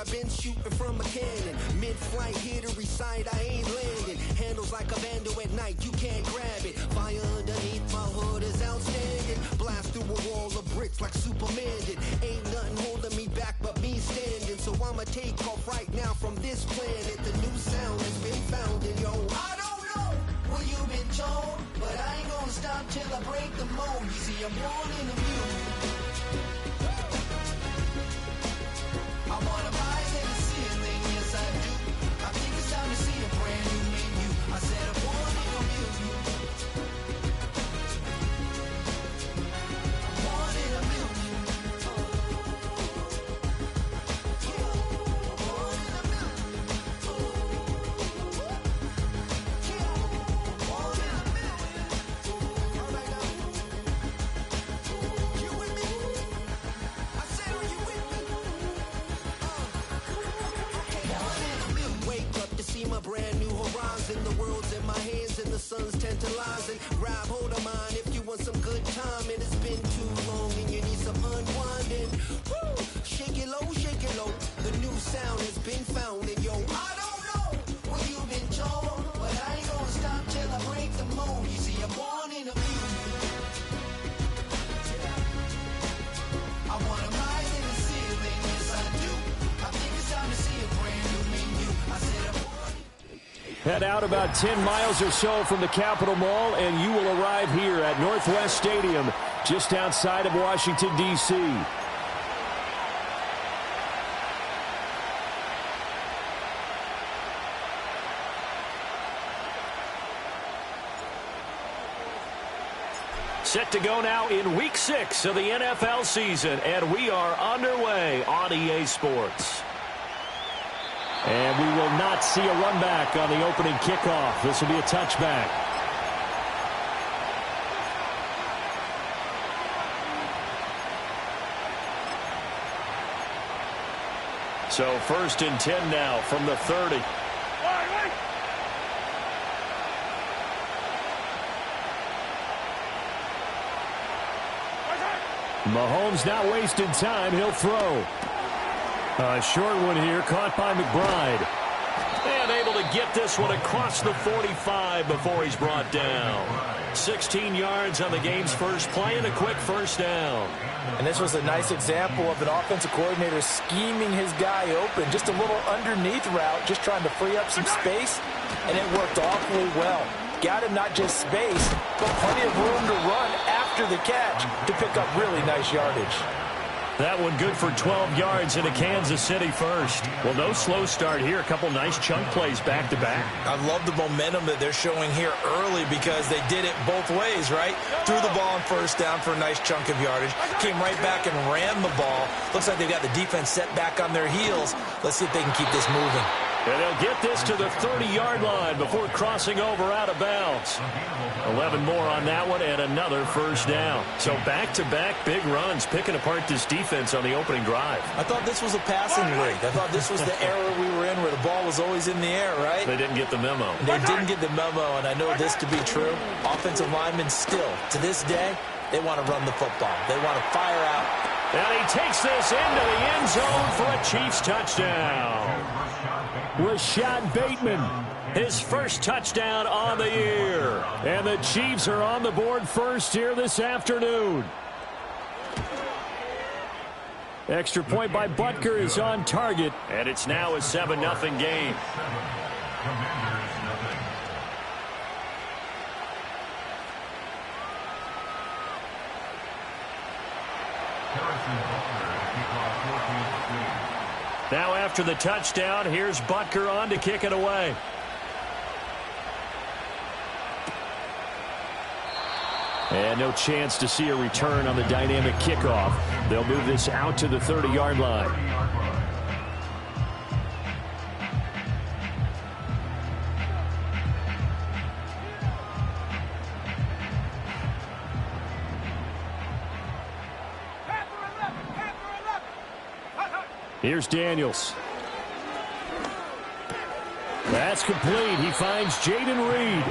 I've been shooting from a cannon. Mid-flight, here to recite, I ain't landing. Handles like a vandal at night, you can't grab it. Fire underneath my hood is outstanding. Blast through a wall of bricks like Superman did. Ain't nothing holding me back but me standing. So I'ma take off right now from this planet. The new sound has been found in yo. I don't know what you've been told, but I ain't gonna stop till I break the mold. You see, I'm born in the music. I wanna rise in the ceiling, yes I do. I think it's time to see a brand new menu. I said I'm born in the music. I'm born in the music. My brand new horizon, the world's in my hands and the sun's tantalizing. Grab hold of mine if you want some good time, and it's been too long and you need some unwinding. Woo! Shake it low, shake it low. The new sound has been found, and yo, I don't know what you've been told, but I ain't gonna stop till I break the mold. You see, I'm born in a music. I wanna rise in the ceiling, yes I do. I think it's time to see a brand new menu. I said I'm Head out about 10 miles or so from the Capitol Mall, and you will arrive here at Northwest Stadium, just outside of Washington, D.C. Set to go now in Week 6 of the NFL season, and we are underway on EA Sports. And we will not see a run back on the opening kickoff. This will be a touchback. So 1st and 10 now from the 30. Mahomes not wasting time. He'll throw. A short one here, caught by McBride. And able to get this one across the 45 before he's brought down. 16 yards on the game's first play and a quick first down. And this was a nice example of an offensive coordinator scheming his guy open. Just a little underneath route, just trying to free up some space, and it worked awfully well. Got him not just space, but plenty of room to run after the catch to pick up really nice yardage. That one good for 12 yards into Kansas City first. Well, no slow start here. A couple nice chunk plays back-to-back. I love the momentum that they're showing here early because they did it both ways, right? Threw the ball on first down for a nice chunk of yardage. Came right back and ran the ball. Looks like they've got the defense set back on their heels. Let's see if they can keep this moving. And they'll get this to the 30-yard line before crossing over out of bounds. 11 more on that one and another first down. So back-to-back big runs, picking apart this defense on the opening drive. I thought this was a passing league. I thought this was the era we were in where the ball was always in the air, right? They didn't get the memo. They didn't get the memo, and I know this to be true. Offensive linemen still, to this day, they want to run the football. They want to fire out. And he takes this into the end zone for a Chiefs touchdown. Rashad Bateman, his first touchdown on the year. And the Chiefs are on the board first here this afternoon. Extra point by Butker is on target. And it's now a 7-0 game. Now after the touchdown, here's Butker on to kick it away. And no chance to see a return on the dynamic kickoff. They'll move this out to the 30-yard line. Here's Daniels. That's complete. He finds Jaden Reed.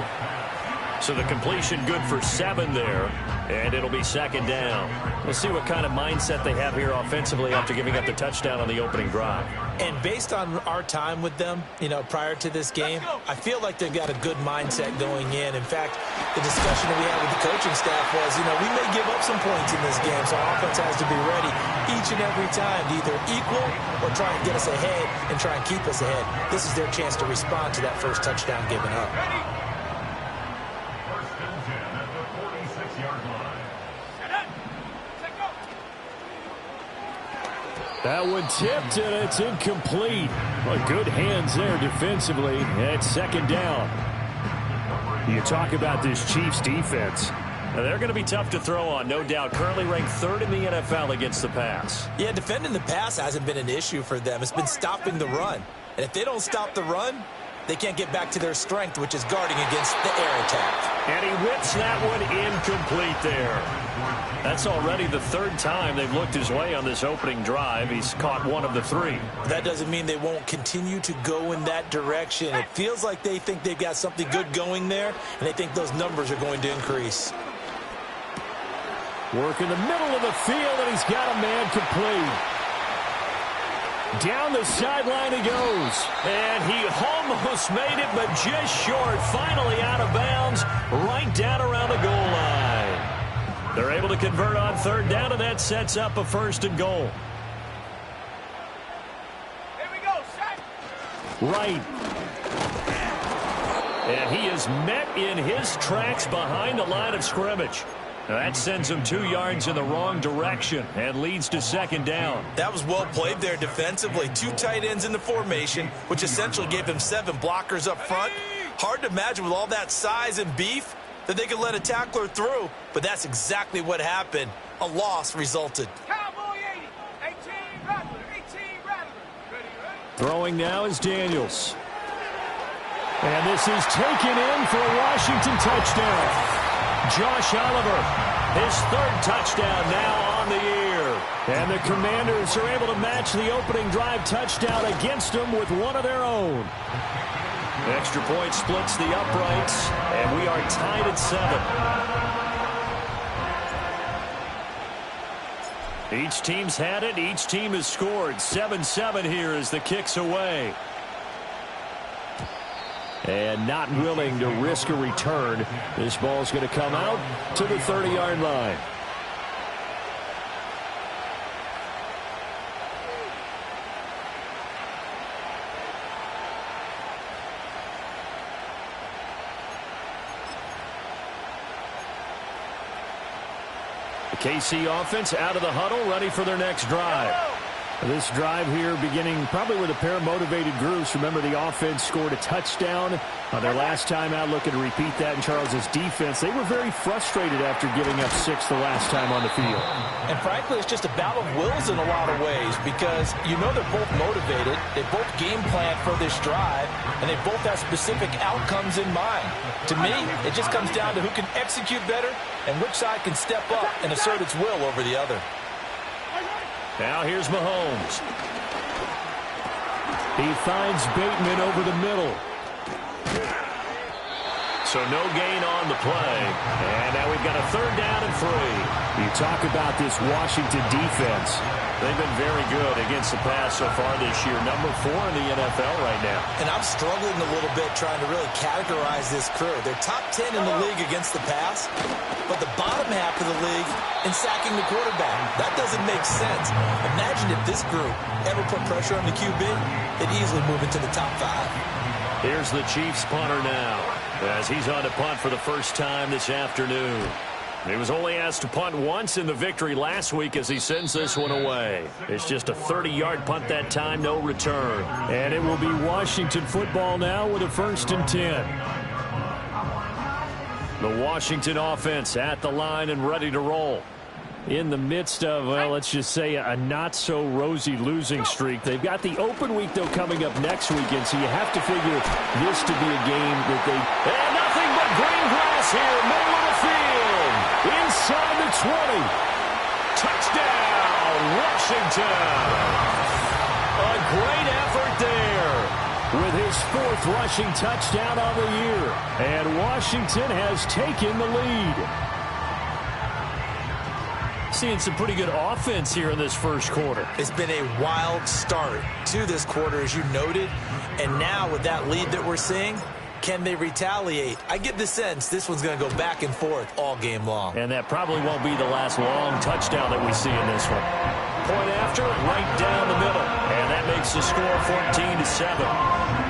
So the completion good for 7 there, and it'll be second down. We'll see what kind of mindset they have here offensively after giving up the touchdown on the opening drive. And based on our time with them, prior to this game, I feel like they've got a good mindset going in. In fact, the discussion that we had with the coaching staff was, we may give up some points in this game, so our offense has to be ready each and every time to either equal or try and get us ahead and try and keep us ahead. This is their chance to respond to that first touchdown given up. That one tipped, and it's incomplete. Well, good hands there defensively at second down. You talk about this Chiefs defense. Now, they're going to be tough to throw on, no doubt. Currently ranked 3rd in the NFL against the pass. Yeah, defending the pass hasn't been an issue for them. It's been stopping the run. And if they don't stop the run, they can't get back to their strength, which is guarding against the air attack. And he whips that one incomplete there. That's already the 3rd time they've looked his way on this opening drive. He's caught 1 of the 3. That doesn't mean they won't continue to go in that direction. It feels like they think they've got something good going there, and they think those numbers are going to increase. Work in the middle of the field, and he's got a man complete. Down the sideline he goes. And he almost made it, but just short. Finally out of bounds, right down around the goal line. They're able to convert on 3rd down, and that sets up a 1st and goal. Here we go, set. Right. And he is met in his tracks behind the line of scrimmage. Now that sends him 2 yards in the wrong direction and leads to 2nd down. That was well played there defensively. 2 tight ends in the formation, which essentially gave them 7 blockers up front. Hard to imagine with all that size and beef that they could let a tackler through, but that's exactly what happened. A loss resulted. Cowboy 80, 18 Rattler, 18 Rattler. Ready. Throwing now is Daniels. And this is taken in for a Washington touchdown. Josh Oliver, his 3rd touchdown now on the year. And the Commanders are able to match the opening drive touchdown against them with one of their own. Extra point splits the uprights, and we are tied at 7. Each team's had it. Each team has scored. 7-7 here as the kick's away. And not willing to risk a return. This ball's going to come out to the 30-yard line. The KC offense out of the huddle, ready for their next drive. This drive here beginning probably with a pair of motivated groups. Remember, the offense scored a touchdown on their last time out, looking to repeat that in Charles's defense. They were very frustrated after giving up 6 the last time on the field. And frankly, it's just a battle of wills in a lot of ways because they're both motivated. They both game plan for this drive, and they both have specific outcomes in mind. To me, it just comes down to who can execute better and which side can step up and assert its will over the other. Now here's Mahomes. He finds Bateman over the middle. So no gain on the play. And now we've got a 3rd down and 3. You talk about this Washington defense. They've been very good against the pass so far this year. Number 4 in the NFL right now. And I'm struggling a little bit trying to really categorize this crew. They're top 10 in the league against the pass, but the bottom half of the league in sacking the quarterback. That doesn't make sense. Imagine if this group ever put pressure on the QB, they'd easily move into the top 5. Here's the Chiefs punter now as he's on to punt for the first time this afternoon. He was only asked to punt once in the victory last week as he sends this one away. It's just a 30-yard punt that time, no return. And it will be Washington football now with a 1st and 10. The Washington offense at the line and ready to roll. In the midst of, well, let's just say a not-so-rosy losing streak. They've got the open week, though, coming up next weekend, so you have to figure this to be a game that they... And nothing but green grass here, middle of the field. Inside the 20. Touchdown, Washington. A great effort there. with his 4th rushing touchdown on the year. And Washington has taken the lead. Seeing some pretty good offense here in this first quarter. It's been a wild start to this quarter, as you noted. And now with that lead that we're seeing, can they retaliate? I get the sense this one's going to go back and forth all game long. And that probably won't be the last long touchdown that we see in this one. Point after, right down the middle. And that makes the score 14-7.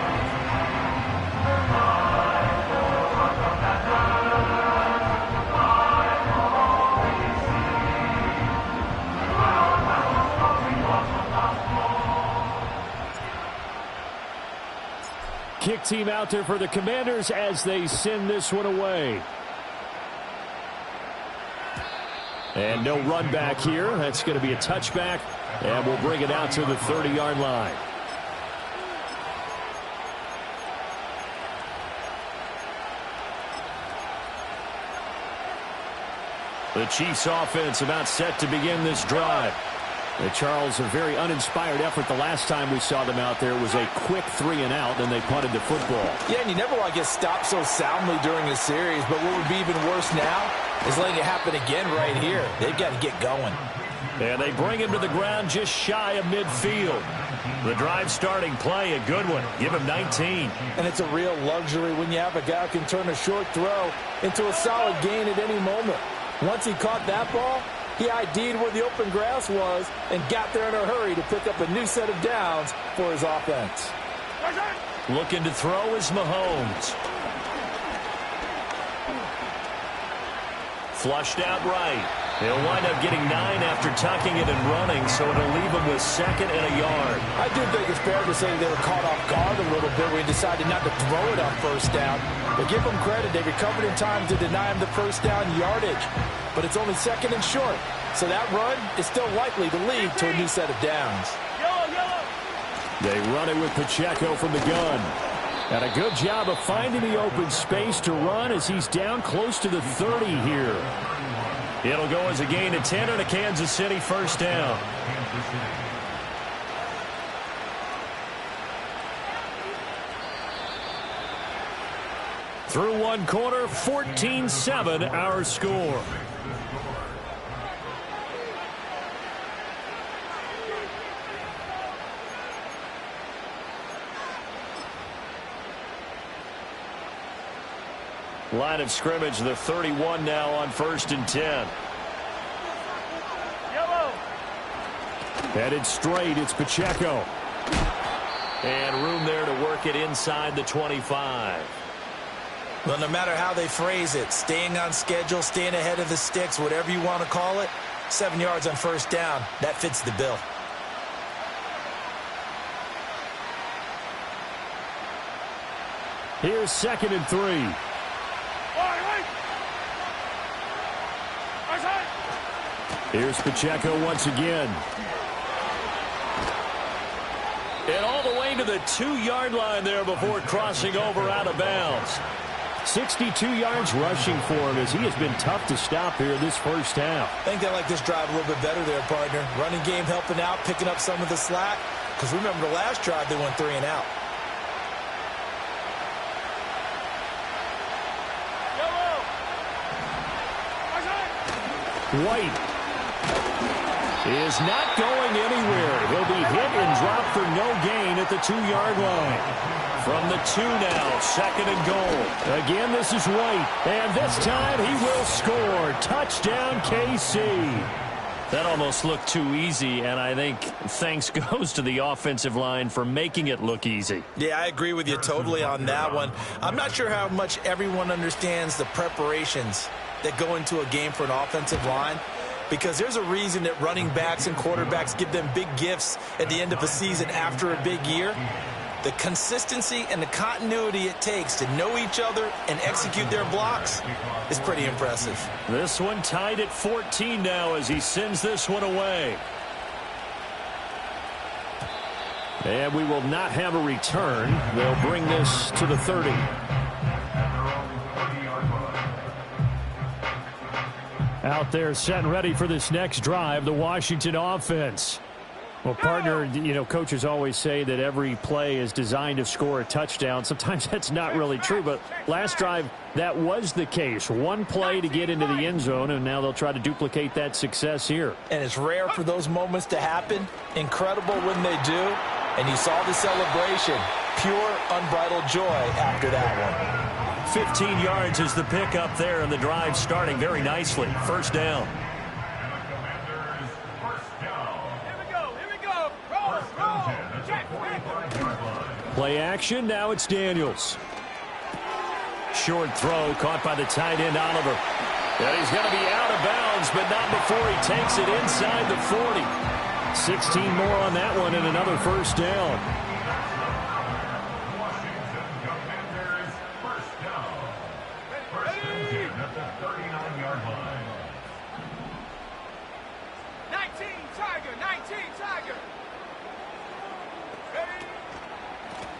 Kick team out there for the Commanders as they send this one away. And no run back here. That's going to be a touchback. And we'll bring it out to the 30-yard line. The Chiefs offense about set to begin this drive. Charles, a very uninspired effort the last time we saw them out there. It was a quick 3-and-out, and they punted the football. Yeah, and you never want to get stopped so soundly during a series, but what would be even worse now is letting it happen again right here. They've got to get going. And they bring him to the ground just shy of midfield. The drive starting play, a good one. Give him 19. And it's a real luxury when you have a guy who can turn a short throw into a solid gain at any moment. Once he caught that ball, he ID'd where the open grass was and got there in a hurry to pick up a new set of downs for his offense. Looking to throw is Mahomes. Flushed out right. He'll wind up getting 9 after tucking it and running, so it'll leave him with 2nd and a yard. I do think it's fair to say they were caught off guard a little bit when he decided not to throw it on first down. But give them credit, they recovered in time to deny him the first down yardage. But it's only 2nd and short, so that run is still likely to lead to a new set of downs. They run it with Pacheco from the gun. And a good job of finding the open space to run as he's down close to the 30 here. It'll go as a gain of 10 and a Kansas City first down. Through one quarter, 14-7 our score. Line of scrimmage, the 31 now on 1st and 10. Headed straight, it's Pacheco. And room there to work it inside the 25. Well, no matter how they phrase it, staying on schedule, staying ahead of the sticks, whatever you want to call it, 7 yards on first down, that fits the bill. Here's 2nd and 3. Here's Pacheco once again. And all the way to the 2-yard line there before crossing over out of bounds. 62 yards rushing for him as he has been tough to stop here this first half. I think they like this drive a little bit better there, partner. Running game helping out, picking up some of the slack. Because remember the last drive they went 3-and-out. White is not going anywhere. He'll be hit and dropped for no gain at the 2-yard line. From the 2 now, 2nd and goal. Again, this is White, and this time he will score. Touchdown, KC. That almost looked too easy, and I think thanks goes to the offensive line for making it look easy. Yeah, I agree with you totally on that one. I'm not sure how much everyone understands the preparations that go into a game for an offensive line, because there's a reason that running backs and quarterbacks give them big gifts at the end of a season after a big year. The consistency and the continuity it takes to know each other and execute their blocks is pretty impressive. This one tied at 14 now as he sends this one away. And we will not have a return. They'll bring this to the 30. Out there set and ready for this next drive, the Washington offense. Well, partner, you know, coaches always say that every play is designed to score a touchdown. Sometimes that's not really true, but last drive, that was the case. One play to get into the end zone, and now they'll try to duplicate that success here. And it's rare for those moments to happen. Incredible when they do. And you saw the celebration. Pure, unbridled joy after that one. 15 yards is the pickup there, and the drive starting very nicely. First down. Play action, now it's Daniels. Short throw caught by the tight end, Oliver. And he's going to be out of bounds, but not before he takes it inside the 40. 16 more on that one and another first down.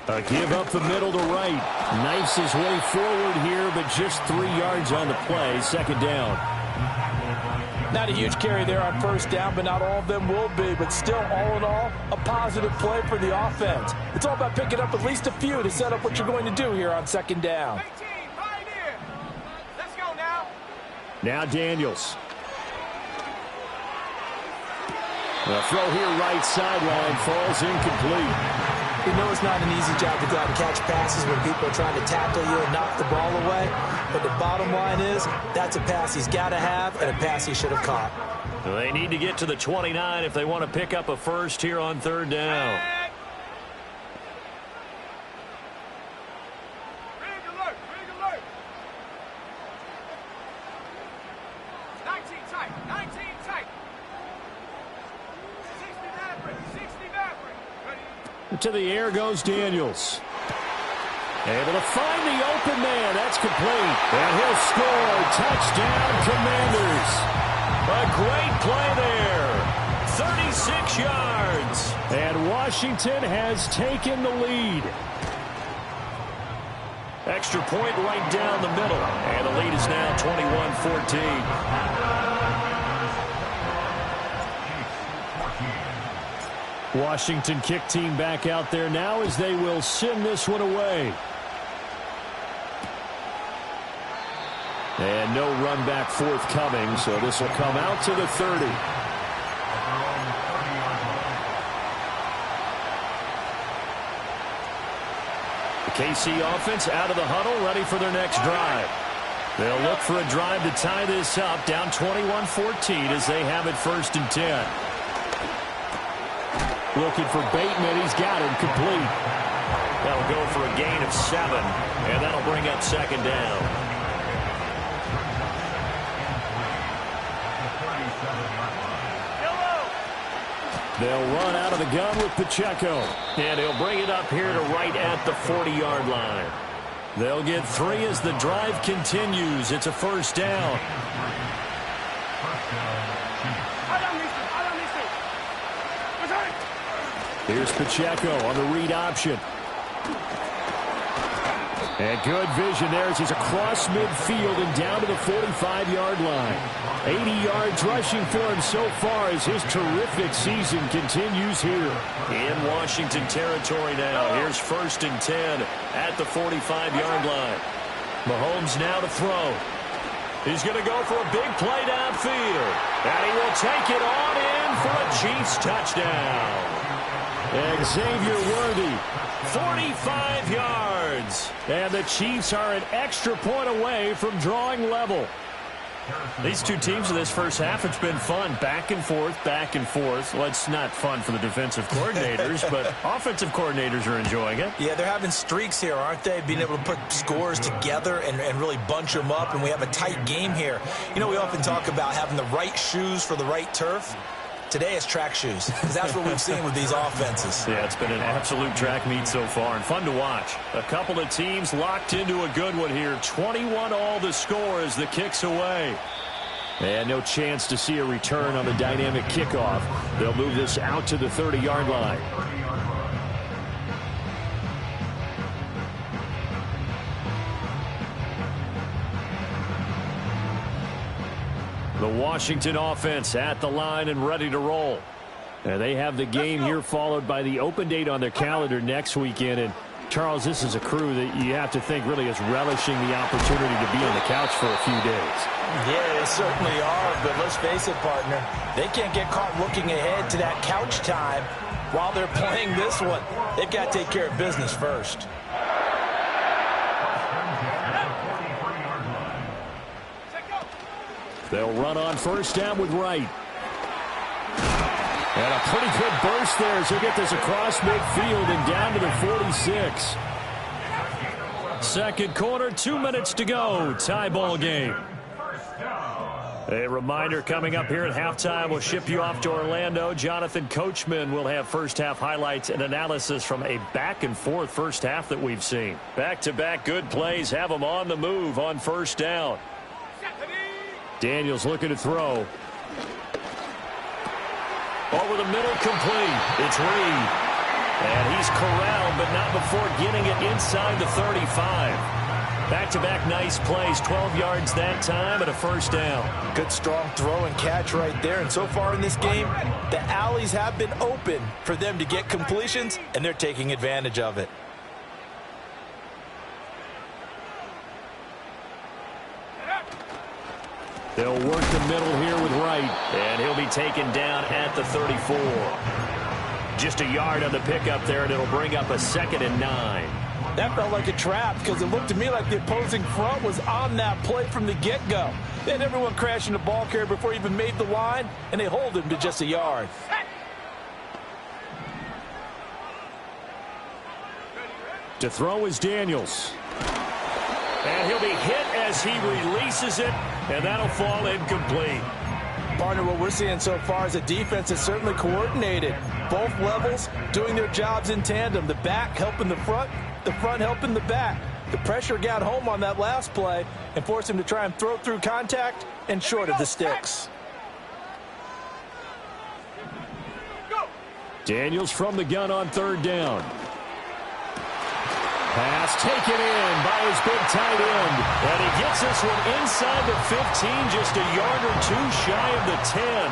A give up the middle to right. Knifes his way forward here, but just 3 yards on the play. Second down. Not a huge carry there on first down, but not all of them will be. But still, all in all, a positive play for the offense. It's all about picking up at least a few to set up what you're going to do here on second down. Let's go now. Now Daniels. The throw here right sideline falls incomplete. We know it's not an easy job to go out and catch passes when people are trying to tackle you and knock the ball away. But the bottom line is, that's a pass he's got to have and a pass he should have caught. They need to get to the 29 if they want to pick up a first here on third down. Rig alert, rig alert. 19 tight, 19 tight. 60 Maverick, 60 Maverick. To the air goes Daniels. Able to find the open man. That's complete. And he'll score. Touchdown, Commanders. A great play there. 36 yards. And Washington has taken the lead. Extra point right down the middle. And the lead is now 21-14. Washington kick team back out there now as they will send this one away. And no run back forthcoming, so this will come out to the 30. The KC offense out of the huddle, ready for their next drive. They'll look for a drive to tie this up, down 21-14 as they have it first and 10. Looking for Bateman. He's got him complete. That'll go for a gain of 7, and that'll bring up second down. They'll run out of the gun with Pacheco, and he'll bring it up here to right at the 40-yard line. They'll get 3 as the drive continues. It's a first down. Here's Pacheco on the read option. And good vision there as he's across midfield and down to the 45-yard line. 80 yards rushing for him so far as his terrific season continues here. In Washington territory now. Here's first and 10 at the 45-yard line. Mahomes now to throw. He's going to go for a big play downfield. And he will take it on in for a Chiefs touchdown. Xavier Worthy, 45 yards. And the Chiefs are an extra point away from drawing level. These two teams in this first half, it's been fun. Back and forth, back and forth. Well, it's not fun for the defensive coordinators, but offensive coordinators are enjoying it. Yeah, they're having streaks here, aren't they? Being able to put scores together and really bunch them up, and we have a tight game here. You know, we often talk about having the right shoes for the right turf. Today it's track shoes, because that's what we've seen with these offenses. Yeah, it's been an absolute track meet so far, and fun to watch. A couple of teams locked into a good one here. 21-all the score as the kick's away. And no chance to see a return on the dynamic kickoff. They'll move this out to the 30-yard line. The Washington offense at the line and ready to roll. And they have the game here followed by the open date on their calendar next weekend. And Charles, this is a crew that you have to think really is relishing the opportunity to be on the couch for a few days. Yeah, they certainly are, but let's face it, partner. They can't get caught looking ahead to that couch time while they're playing this one. They've got to take care of business first. They'll run on first down with Wright. And a pretty good burst there as he'll get this across midfield and down to the 46. Second quarter, 2 minutes to go. Tie ball game. A reminder coming up here at halftime. We'll ship you off to Orlando. Jonathan Coachman will have first half highlights and analysis from a back and forth first half that we've seen. Back-to-back good plays have them on the move on first down. Daniels looking to throw. Over the middle, complete. It's Reed. And he's corralled, but not before getting it inside the 35. Back-to-back nice plays, 12 yards that time and a first down. Good strong throw and catch right there. And so far in this game, the alleys have been open for them to get completions, and they're taking advantage of it. They'll work the middle here with Wright. And he'll be taken down at the 34. Just a yard on the pickup there, and it'll bring up a 2nd and 9. That felt like a trap because it looked to me like the opposing front was on that play from the get-go. They had everyone crashing the ball carrier before he even made the line, and they hold him to just a yard. To throw is Daniels. And he'll be hit as he releases it, and that'll fall incomplete. Partner, what we're seeing so far is a defense that's certainly coordinated. Both levels doing their jobs in tandem. The back helping the front helping the back. The pressure got home on that last play and forced him to try and throw through contact and short of the sticks. Daniels from the gun on third down. Pass taken in by his big tight end. And he gets this one inside the 15, just a yard or two shy of the 10.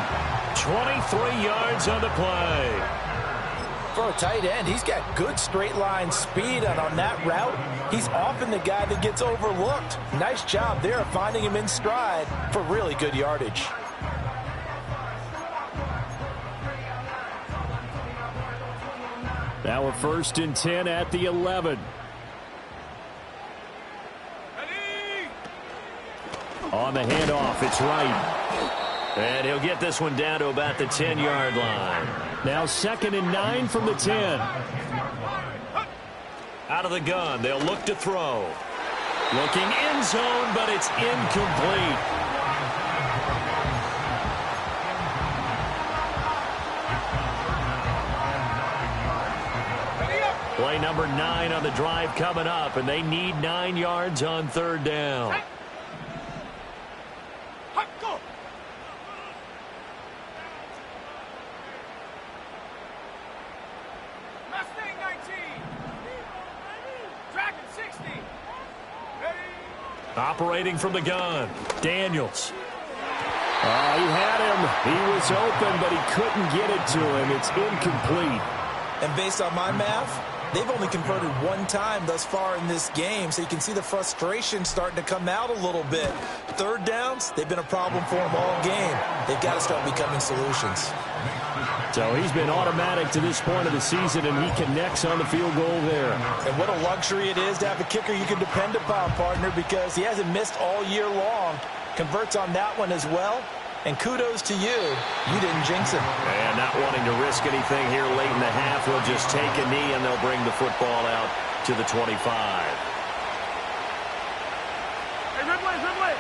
23 yards on the play. For a tight end, he's got good straight line speed, and on that route, he's often the guy that gets overlooked. Nice job there of finding him in stride for really good yardage. Now a 1st and 10 at the 11. On the handoff, it's Wright. And he'll get this one down to about the 10-yard line. Now 2nd and 9 from the 10. Out of the gun, they'll look to throw. Looking end zone, but it's incomplete. Play number 9 on the drive coming up, and they need 9 yards on third down. Operating from the gun, Daniels. He had him. He was open, but he couldn't get it to him. It's incomplete. And based on my math, they've only converted one time thus far in this game, so you can see the frustration starting to come out a little bit. Third downs, they've been a problem for them all game. They've got to start becoming solutions. So he's been automatic to this point of the season, and he connects on the field goal there. And what a luxury it is to have a kicker you can depend upon, partner, because he hasn't missed all year long. Converts on that one as well. And kudos to you. You didn't jinx him. And not wanting to risk anything here late in the half, he'll just take a knee, and they'll bring the football out to the 25. Hey, Ridley, Ridley.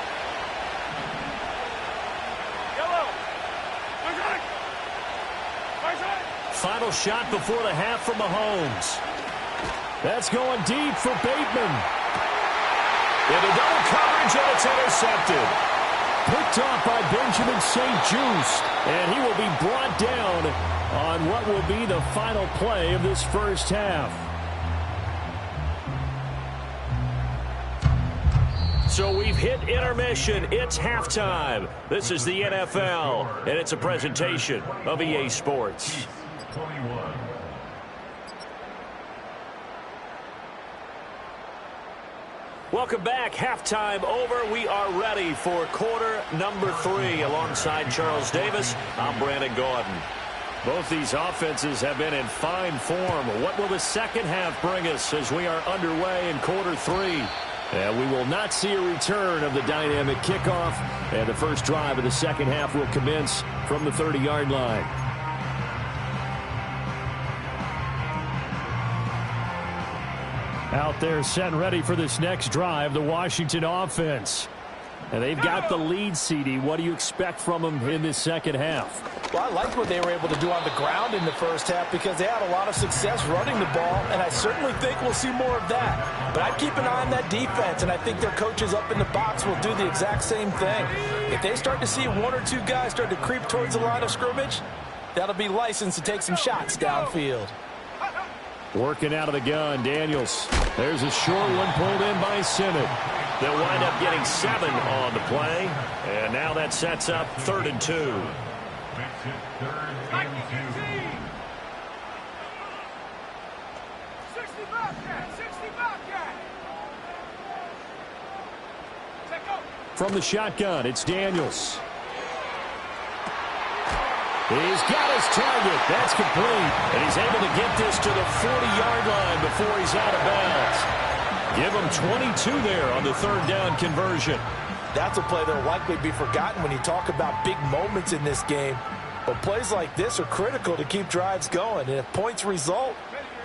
Yellow. Final shot before the half from Mahomes. That's going deep for Bateman. Into double coverage, and it's intercepted. Picked off by Benjamin St-Juste, and he will be brought down on what will be the final play of this first half. So we've hit intermission. It's halftime. This is the NFL, and it's a presentation of EA Sports. Welcome back. Halftime over. We are ready for quarter number 3. Alongside Charles Davis, I'm Brandon Gaudin. Both these offenses have been in fine form. What will the second half bring us as we are underway in quarter 3? And we will not see a return of the dynamic kickoff. And the first drive of the second half will commence from the 30-yard line. Out there set and ready for this next drive, the Washington offense. And they've got the lead, CD. What do you expect from them in this second half? Well, I liked what they were able to do on the ground in the first half because they had a lot of success running the ball, and I certainly think we'll see more of that. But I'd keep an eye on that defense, and I think their coaches up in the box will do the exact same thing. If they start to see one or two guys start to creep towards the line of scrimmage, that'll be licensed to take some shots downfield. Working out of the gun, Daniels. There's a short one pulled in by Simmons. They'll wind up getting 7 on the play. And now that sets up 3rd and 2. From the shotgun, it's Daniels. He's got his target. That's complete. And he's able to get this to the 40-yard line before he's out of bounds. Give him 22 there on the 3rd down conversion. That's a play that will likely be forgotten when you talk about big moments in this game. But plays like this are critical to keep drives going. And if points result,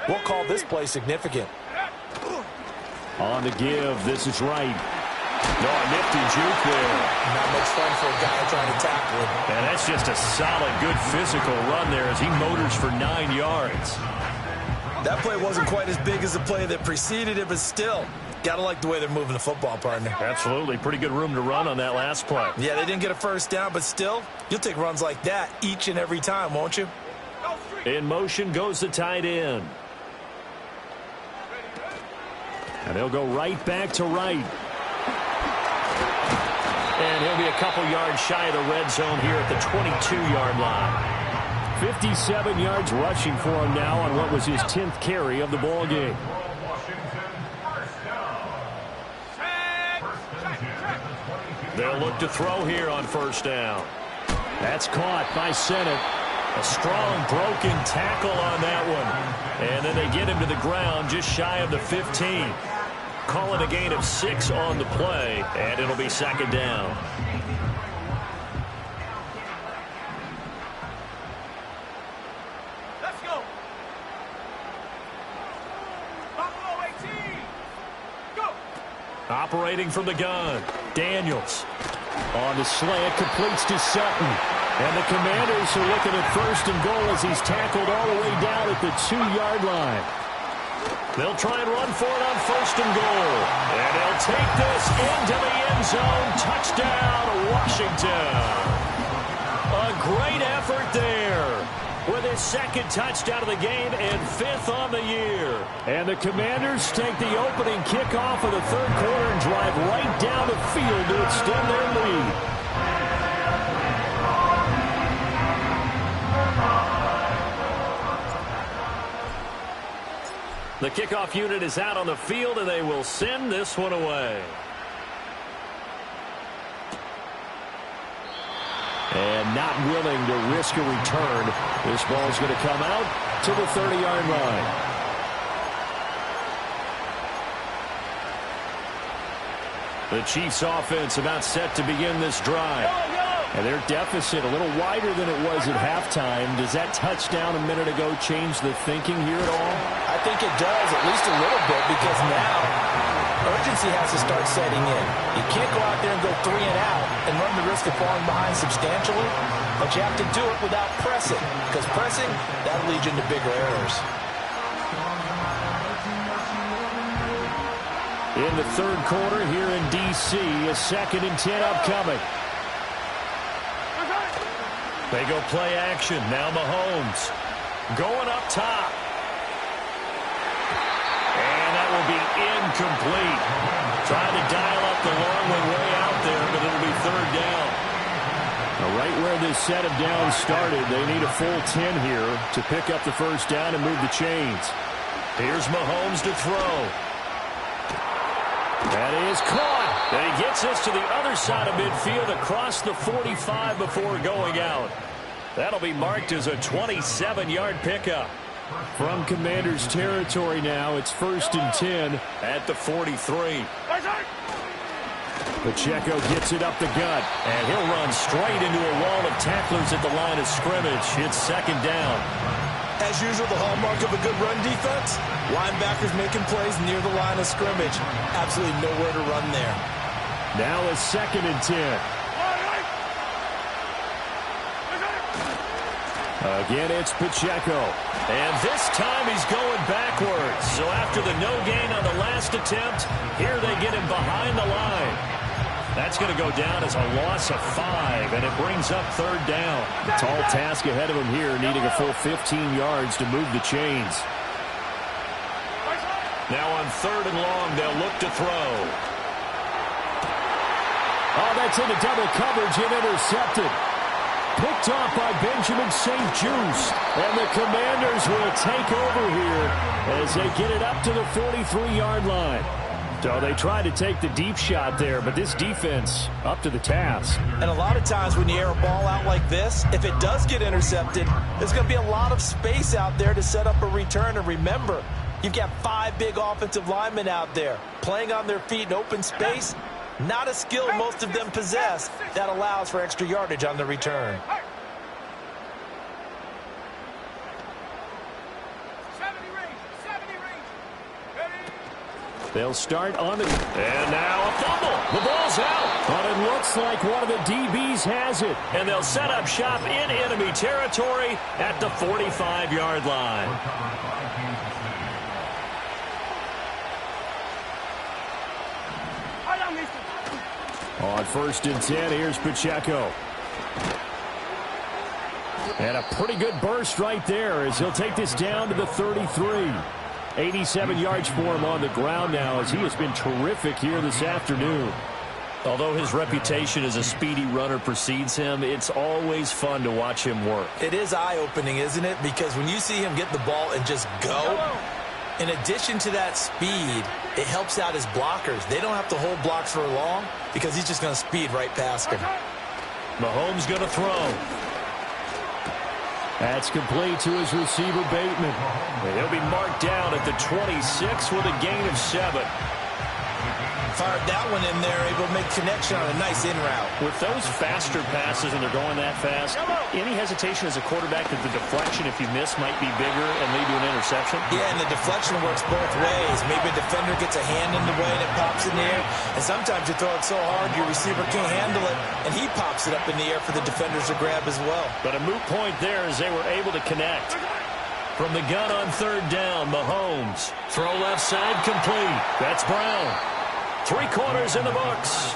we'll call this play significant. On the give, this is right. No, a nifty juke there. Not much fun for a guy trying to tackle him. And that's just a solid, good physical run there as he motors for 9 yards. That play wasn't quite as big as the play that preceded it, but still, gotta like the way they're moving the football, partner. Absolutely. Pretty good room to run on that last play. Yeah, they didn't get a first down, but still, you'll take runs like that each and every time, won't you? In motion goes the tight end. And they'll go right back to right. And he'll be a couple yards shy of the red zone here at the 22-yard line. 57 yards rushing for him now on what was his 10th carry of the ball game. They'll look to throw here on 1st down. That's caught by Sennett. A strong broken tackle on that one. And then they get him to the ground just shy of the 15. Call it a gain of 6 on the play, and it'll be 2nd down. Let's go. Buffalo 18. Go. Operating from the gun, Daniels. On the slant, completes to Sutton. And the Commanders are looking at 1st and goal as he's tackled all the way down at the 2-yard line. They'll try and run for it on 1st and goal. And they'll take this into the end zone. Touchdown, Washington. A great effort there with his 2nd touchdown of the game and 5th on the year. And the Commanders take the opening kickoff of the 3rd quarter and drive right down the field to extend their lead. The kickoff unit is out on the field, and they will send this one away. And not willing to risk a return. This ball's going to come out to the 30-yard line. The Chiefs offense about set to begin this drive. And their deficit a little wider than it was at halftime. Does that touchdown a minute ago change the thinking here at all? I think it does, at least a little bit, because now urgency has to start setting in. You can't go out there and go 3 and out and run the risk of falling behind substantially, but you have to do it without pressing, because pressing, that leads you into bigger errors. In the 3rd quarter here in D.C., a 2nd and 10 upcoming. They go play action. Now Mahomes going up top. And that will be incomplete. Trying to dial up the long way out there, but it'll be third down. Right where this set of downs started, they need a full 10 here to pick up the first down and move the chains. Here's Mahomes to throw. That is caught. And he gets this to the other side of midfield across the 45 before going out. That'll be marked as a 27-yard pickup. From Commanders territory now, it's 1st and 10 at the 43. Pacheco gets it up the gut, and he'll run straight into a wall of tacklers at the line of scrimmage. It's 2nd down. As usual, the hallmark of a good run defense, linebackers making plays near the line of scrimmage. Absolutely nowhere to run there. Now a 2nd and 10. Again, it's Pacheco. And this time he's going backwards. So after the no gain on the last attempt, here they get him behind the line. That's going to go down as a loss of 5, and it brings up 3rd down. Tall task ahead of him here, needing a full 15 yards to move the chains. Now on 3rd and long, they'll look to throw. Oh, that's into double coverage and intercepted. Picked off by Benjamin St. Juice. And the Commanders will take over here as they get it up to the 43-yard line. So they try to take the deep shot there, but this defense up to the task. And a lot of times when you air a ball out like this, if it does get intercepted, there's going to be a lot of space out there to set up a return. And remember, you've got 5 big offensive linemen out there playing on their feet in open space. Not a skill most of them possess that allows for extra yardage on the return. They'll start on the... And now a fumble. The ball's out. But it looks like one of the DBs has it. And they'll set up shop in enemy territory at the 45-yard line. On 1st and 10, here's Pacheco. And a pretty good burst right there as he'll take this down to the 33. 87 yards for him on the ground now as he has been terrific here this afternoon. Although his reputation as a speedy runner precedes him, it's always fun to watch him work. It is eye-opening, isn't it? Because when you see him get the ball and just go, in addition to that speed, it helps out his blockers. They don't have to hold blocks for long because he's just going to speed right past him. Mahomes going to throw. That's complete to his receiver, Bateman. And he'll be marked down at the 26 with a gain of 7. Fired that one in there, able to make connection on a nice in route. With those faster passes and they're going that fast, any hesitation as a quarterback that the deflection, if you miss, might be bigger and lead to an interception? Yeah, and the deflection works both ways. Maybe a defender gets a hand in the way and it pops in the air. And sometimes you throw it so hard your receiver can't handle it, and he pops it up in the air for the defenders to grab as well. But a moot point there as they were able to connect. From the gun on 3rd down, Mahomes. Throw left side complete. That's Brown. 3 quarters in the books.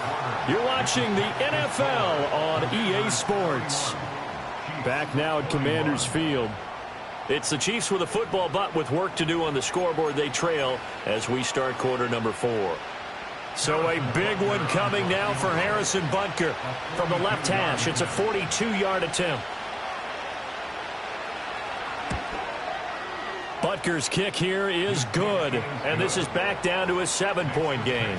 You're watching the NFL on EA Sports. Back now at Commanders Field. It's the Chiefs with a football, but with work to do on the scoreboard, they trail as we start quarter number 4. So a big one coming now for Harrison Butker. From the left hash, it's a 42-yard attempt. Butker's kick here is good, and this is back down to a 7-point game.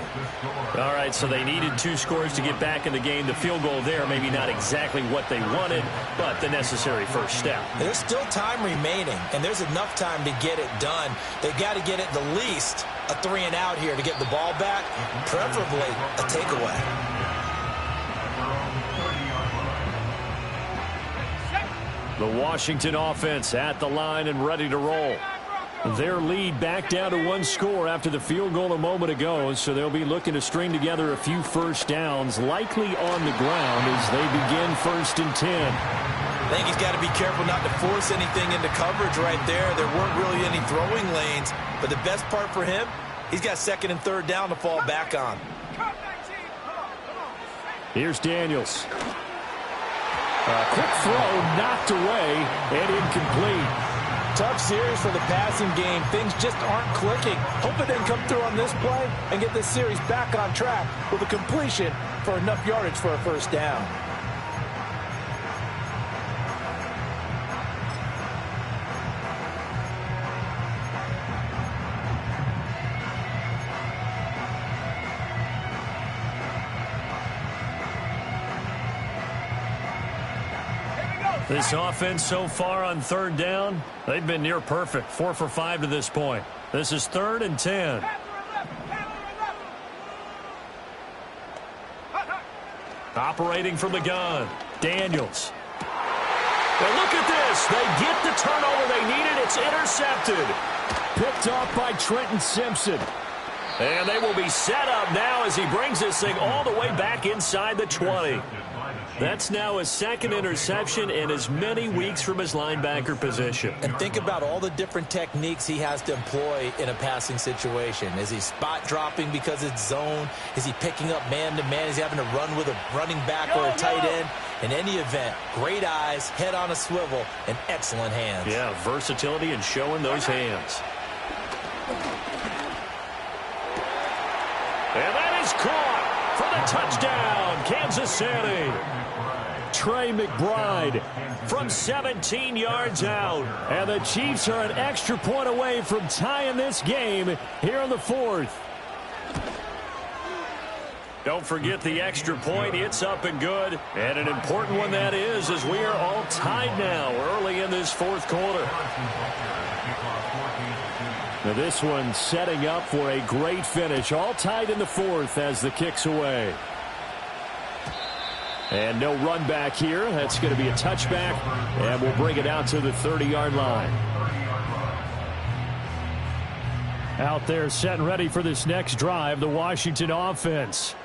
All right, so they needed 2 scores to get back in the game. The field goal there, maybe not exactly what they wanted, but the necessary first step. There's still time remaining, and there's enough time to get it done. They've got to get at the least a 3-and-out here to get the ball back, preferably a takeaway. The Washington offense at the line and ready to roll. Their lead back down to 1 score after the field goal a moment ago, so they'll be looking to string together a few first downs, likely on the ground as they begin 1st and 10. I think he's got to be careful not to force anything into coverage right there. There weren't really any throwing lanes, but the best part for him, he's got 2nd and 3rd down to fall back on. Here's Daniels. A quick throw knocked away and incomplete. Tough series for the passing game. Things just aren't clicking. Hope it didn't come through on this play and get this series back on track with a completion for enough yardage for a first down. This offense so far on third down, they've been near perfect. 4 for 5 to this point. This is 3rd and 10. Operating from the gun, Daniels. But look at this. They get the turnover they needed. It's intercepted. Picked off by Trenton Simpson. And they will be set up now as he brings this thing all the way back inside the 20. That's now his 2nd interception in as many weeks from his linebacker position. And think about all the different techniques he has to employ in a passing situation. Is he spot dropping because it's zone? Is he picking up man-to-man? Is he having to run with a running back or a tight end? In any event, great eyes, head on a swivel, and excellent hands. Yeah, versatility and showing those hands. And that is caught for the touchdown, Kansas City. Trey McBride from 17 yards out. And the Chiefs are an extra point away from tying this game here in the 4th. Don't forget the extra point. It's up and good. And an important one that is, as we are all tied now early in this 4th quarter. Now this one setting up for a great finish. All tied in the 4th as the kick's away. And no run back here. That's going to be a touchback. And we'll bring it out to the 30-yard line. Out there set and ready for this next drive, the Washington offense.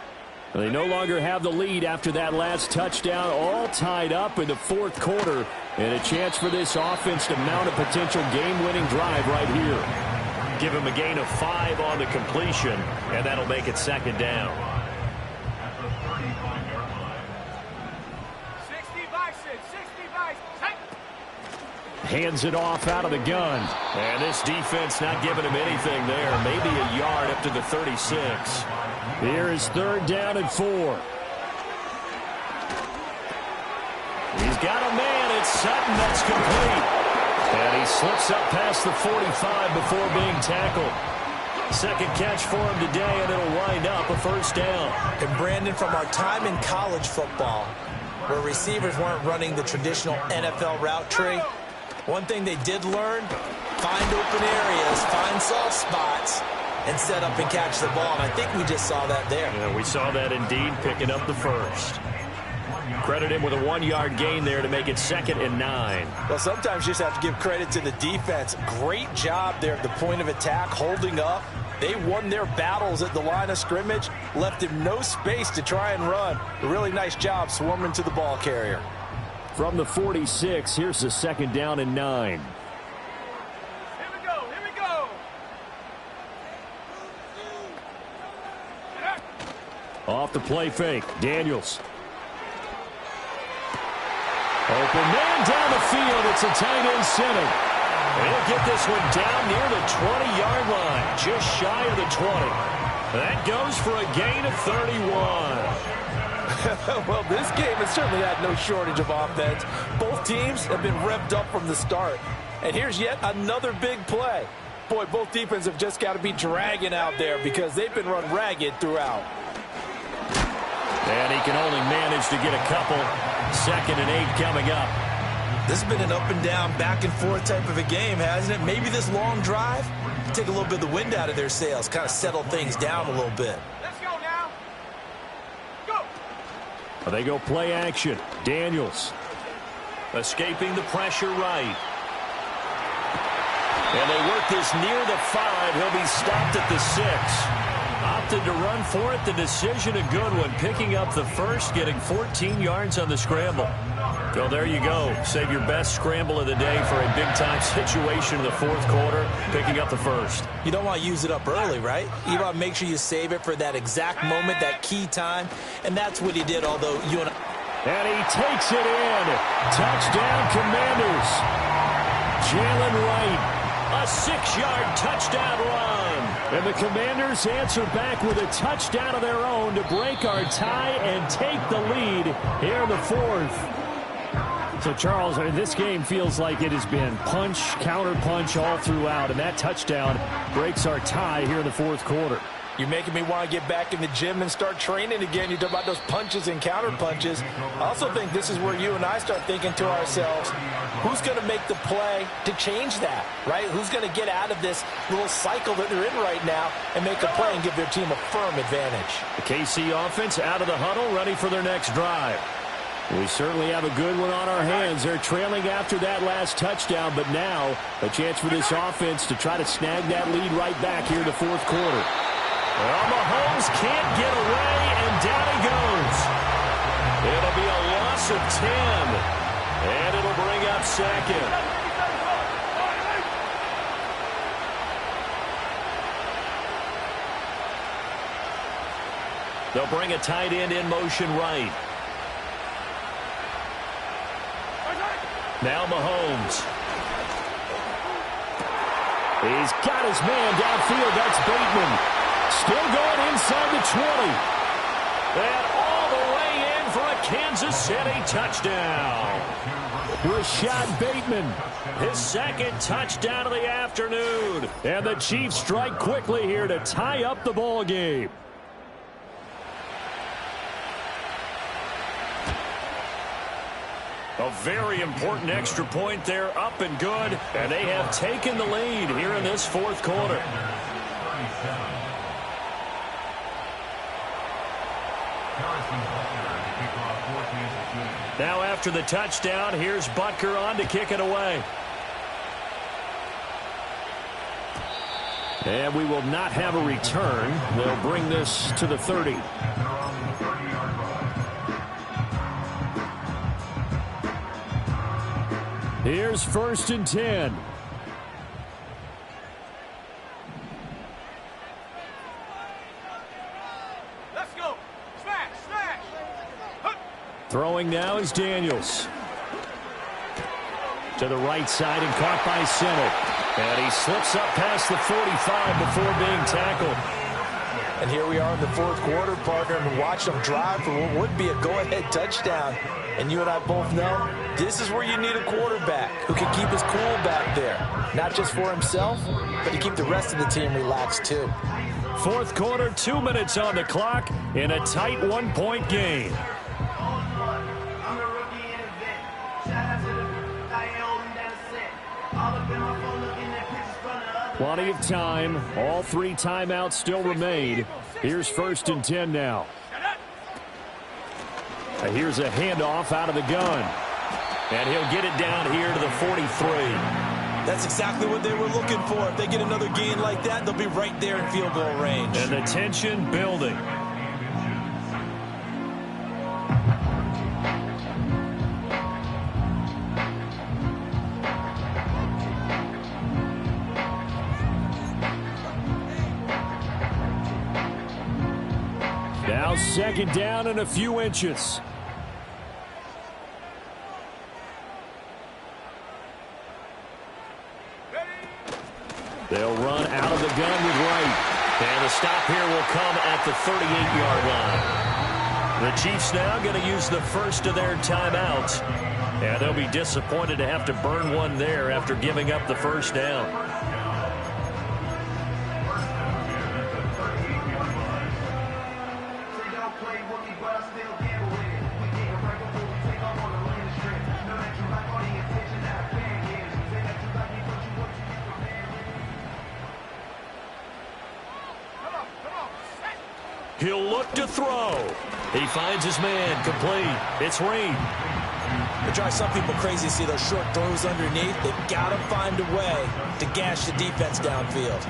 They no longer have the lead after that last touchdown. All tied up in the 4th quarter. And a chance for this offense to mount a potential game-winning drive right here. Give him a gain of 5 on the completion, and that'll make it 2nd down. Hands it off out of the gun. And this defense not giving him anything there. Maybe a yard up to the 36. Here is 3rd down and 4. He's got a man. It's Sutton. That's complete. And he slips up past the 45 before being tackled. 2nd catch for him today, and it'll wind up a 1st down. And Brandon, from our time in college football, where receivers weren't running the traditional NFL route tree, one thing they did learn, find open areas, find soft spots, and set up and catch the ball. And I think we just saw that there. Yeah, we saw that indeed, picking up the 1st. Credit him with a 1-yard gain there to make it 2nd and 9. Well, sometimes you just have to give credit to the defense. Great job there at the point of attack, holding up. They won their battles at the line of scrimmage, left him no space to try and run. A really nice job swarming to the ball carrier. From the 46, here's the 2nd down and 9. Here we go, here we go. Off the play fake, Daniels. Open man down the field. It's a tight end center. He'll get this one down near the 20-yard line, just shy of the 20. That goes for a gain of 31. Well, this game has certainly had no shortage of offense. Both teams have been revved up from the start. And here's yet another big play. Boy, both defenses have just got to be dragging out there because they've been run ragged throughout. And he can only manage to get a couple. 2nd and 8 coming up. This has been an up and down, back and forth type of a game, hasn't it? Maybe this long drive, take a little bit of the wind out of their sails, kind of settle things down a little bit. Let's go now. Go. They go play action. Daniels escaping the pressure right. And they work this near the 5. He'll be stopped at the 6. Opted to run for it. The decision a good one. Picking up the 1st, getting 14 yards on the scramble. So there you go. Save your best scramble of the day for a big-time situation in the 4th quarter. Picking up the 1st. You don't want to use it up early, right? You want to make sure you save it for that exact moment, that key time. And that's what he did, although you and he takes it in. Touchdown, Commanders. Jalen Wright, a 6-yard touchdown run. And the Commanders answer back with a touchdown of their own to break our tie and take the lead here in the fourth. So, Charles, this game feels like it has been punch, counter-punch all throughout, and that touchdown breaks our tie here in the fourth quarter. You're making me want to get back in the gym and start training again. You talk about those punches and counter-punches. I also think this is where you and I start thinking to ourselves, who's going to make the play to change that, right? Who's going to get out of this little cycle that they're in right now and make a play and give their team a firm advantage? The KC offense out of the huddle, ready for their next drive. We certainly have a good one on our hands. They're trailing after that last touchdown, but now a chance for this offense to try to snag that lead right back here in the fourth quarter. Well, Mahomes can't get away, and down he goes. It'll be a loss of 10, and it'll bring up second. They'll bring a tight end in motion right. Now Mahomes. He's got his man downfield. That's Bateman. Still going inside the 20. And all the way in for a Kansas City touchdown. Rashad Bateman, his second touchdown of the afternoon. And the Chiefs strike quickly here to tie up the ball game. A very important extra point there, up and good. And they have taken the lead here in this fourth quarter. Now after the touchdown, here's Butker on to kick it away. And we will not have a return. They'll bring this to the 30. Here's 1st and 10. Let's go. Smash, smash. Throwing now is Daniels. To the right side and caught by center. And he slips up past the 45 before being tackled. And here we are in the fourth quarter, partner, and watch them drive for what would be a go-ahead touchdown. And you and I both know this is where you need a quarterback who can keep his cool back there. Not just for himself, but to keep the rest of the team relaxed too. Fourth quarter, 2 minutes on the clock in a tight 1-point game. Plenty of time. All 3 timeouts still remain. Here's 1st and 10 now. Here's a handoff out of the gun. And he'll get it down here to the 43. That's exactly what they were looking for. If they get another gain like that, they'll be right there in field goal range. And the tension building. Now 2nd down and a few inches. They'll run out of the gun with Wright. And the stop here will come at the 38-yard line. The Chiefs now going to use the first of their timeouts. And they'll be disappointed to have to burn one there after giving up the first down. He'll look to throw. He finds his man complete. It's Reed. It drives some people crazy to see those short throws underneath. They've got to find a way to gash the defense downfield.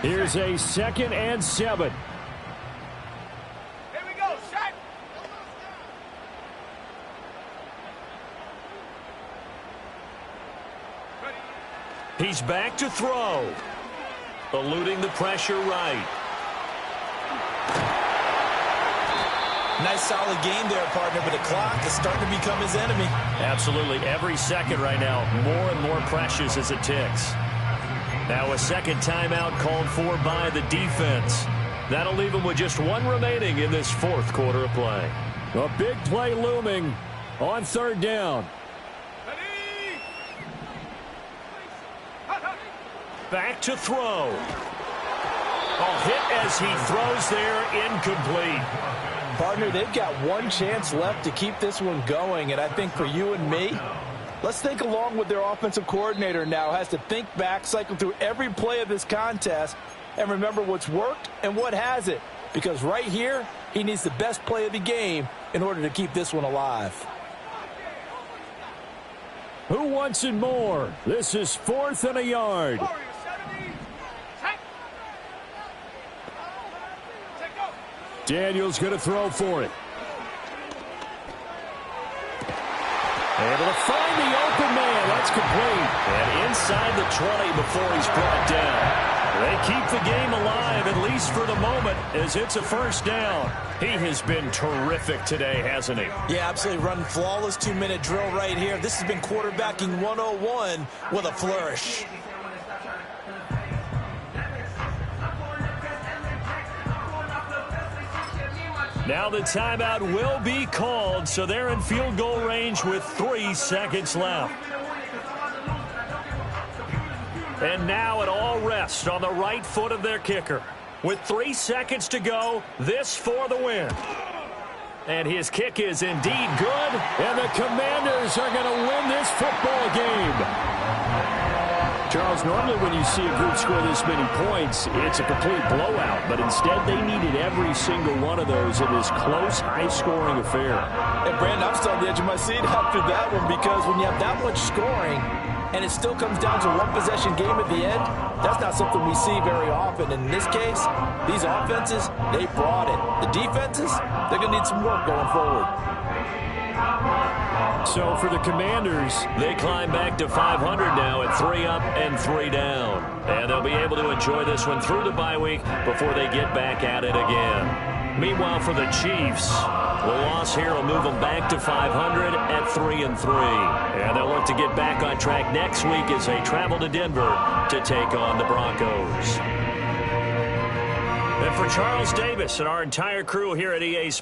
Here's a 2nd and 7. Here we go, shot. He's back to throw. Eluding the pressure right. Nice solid game there, partner, but the clock is starting to become his enemy. Absolutely. Every second right now, more and more precious as it ticks. Now a second timeout called for by the defense. That'll leave him with just one remaining in this fourth quarter of play. A big play looming on third down. Back to throw. Hit as he throws there, incomplete. Partner, they've got one chance left to keep this one going, and I think for you and me, let's think along with their offensive coordinator now. Has to think back, cycle through every play of this contest, and remember what's worked and what hasn't. Because right here, he needs the best play of the game in order to keep this one alive. Who wants it more? This is 4th and a yard. Daniel's going to throw for it. Able to find the open man. That's complete. And inside the 20 before he's brought down. They keep the game alive, at least for the moment, as it's a first down. He has been terrific today, hasn't he? Yeah, absolutely. Running flawless 2-minute drill right here. This has been quarterbacking 101 with a flourish. Now the timeout will be called, so they're in field goal range with 3 seconds left. And now it all rests on the right foot of their kicker. With 3 seconds to go, this for the win. And his kick is indeed good. And the Commanders are going to win this football game. Charles, normally when you see a group score this many points, it's a complete blowout. But instead, they needed every single one of those in this close, high-scoring affair. And, Brandon, I'm still on the edge of my seat after that one because when you have that much scoring and it still comes down to one possession game at the end, that's not something we see very often. In this case, these offenses, they brought it. The defenses, they're going to need some work going forward. So for the Commanders, they climb back to 500 now at 3 up and 3 down. And they'll be able to enjoy this one through the bye week before they get back at it again. Meanwhile, for the Chiefs, the loss here will move them back to 500 at 3 and 3. And they'll look to get back on track next week as they travel to Denver to take on the Broncos. And for Charles Davis and our entire crew here at EA Sports,